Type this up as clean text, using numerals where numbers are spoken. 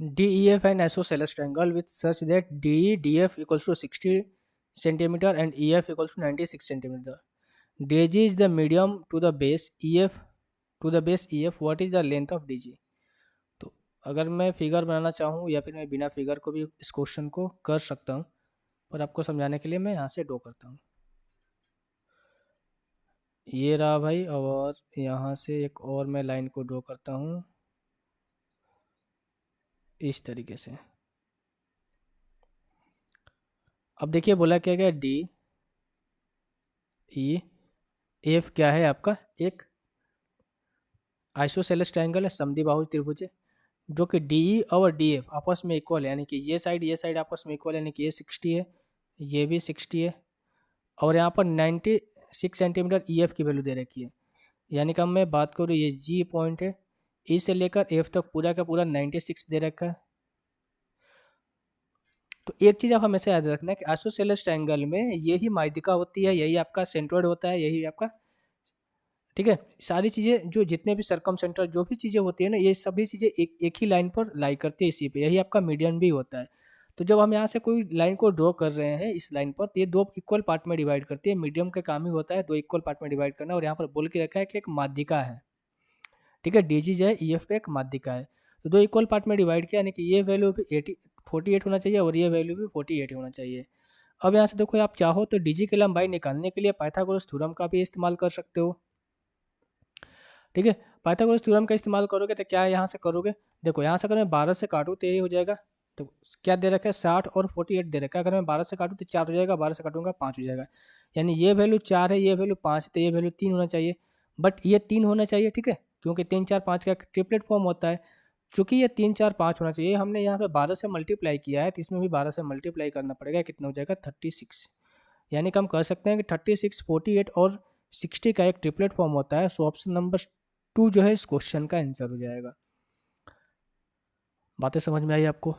DEF an isosceles triangle with such that DEF equals to 60 centimeter and EF equals to 96 centimeter. DG is the medium to the base EF. What is the length of DG? तो अगर मैं figure बनाना चाहूँ या फिर मैं बिना figure को भी इस क्वेश्चन को कर सकता हूँ, पर आपको समझाने के लिए मैं यहाँ से ड्रॉ करता हूँ। ये रहा भाई, और यहाँ से एक और मैं लाइन को ड्रॉ करता हूँ इस तरीके से। अब देखिए बोला क्या गया, डी ई एफ क्या है आपका, एक आइसोसेलेस ट्रायंगल है, समद्विबाहु त्रिभुज है, जो कि डी ई और डी एफ आपस में इक्वल है, यानी कि ये साइड आपस में इक्वल है, यानी कि ये 60 है, ये भी 60 है, और यहाँ पर 96 सेंटीमीटर ई एफ की वैल्यू दे रखी है। यानी कि मैं बात करूँ, ये जी पॉइंट है, ई से लेकर एफ तक पूरा का पूरा 96 दे रखा है। तो एक चीज़ आप हमेशा याद रखना है कि आइसोसेलेस ट्रायंगल में यही माध्यिका होती है, यही आपका सेंट्रोइड होता है, यही आपका, ठीक है। सारी चीज़ें जो जितने भी सरकम सेंटर जो भी चीज़ें होती है ना, ये सभी चीज़ें एक ही लाइन पर लाई करती है इसी पे, यही आपका मीडियन भी होता है। तो जब हम यहाँ से कोई लाइन को ड्रॉ कर रहे हैं इस लाइन पर, तो ये दो इक्वल पार्ट में डिवाइड करती है। मीडियम का काम ही होता है दो इक्वल पार्ट में डिवाइड करना, और यहाँ पर बोल के रखा है कि एक माध्यिका है, ठीक है। डीजी जो है ईएफ पे एक माध्यिका है, तो दो इक्वल पार्ट में डिवाइड किया, यानी कि ये वैल्यू भी 48 होना चाहिए और ये वैल्यू भी 48 होना चाहिए। अब यहाँ से देखो, आप चाहो तो डीजी की लंबाई निकालने के लिए पाइथागोरस थ्योरम का भी इस्तेमाल कर सकते हो, ठीक है। पाइथागोरस थ्योरम का इस्तेमाल करोगे तो क्या यहाँ से करोगे, देखो यहाँ से अगर मैं 12 से काटूँ तो ये हो जाएगा, तो क्या दे रखा है 60 और 48 दे रखा है। अगर मैं 12 से काटूँ तो 4 हो जाएगा, 12 से काटूंगा 5 हो जाएगा, यानी ये वैल्यू 4 है, ये वैल्यू 5 है, तो ये वैल्यू 3 होना चाहिए। बट ये 3 होना चाहिए, ठीक है, क्योंकि 3 4 5 का ट्रिपलेट फॉर्म होता है। चूंकि ये 3 4 5 होना चाहिए, हमने यहाँ पे 12 से मल्टीप्लाई किया है, तो इसमें भी 12 से मल्टीप्लाई करना पड़ेगा, कितना हो जाएगा 36। यानी कि हम कह सकते हैं कि 36, 48 और 60 का एक ट्रिपलेट फॉर्म होता है। सो ऑप्शन नंबर 2 जो है इस क्वेश्चन का आंसर हो जाएगा। बातें समझ में आई आपको?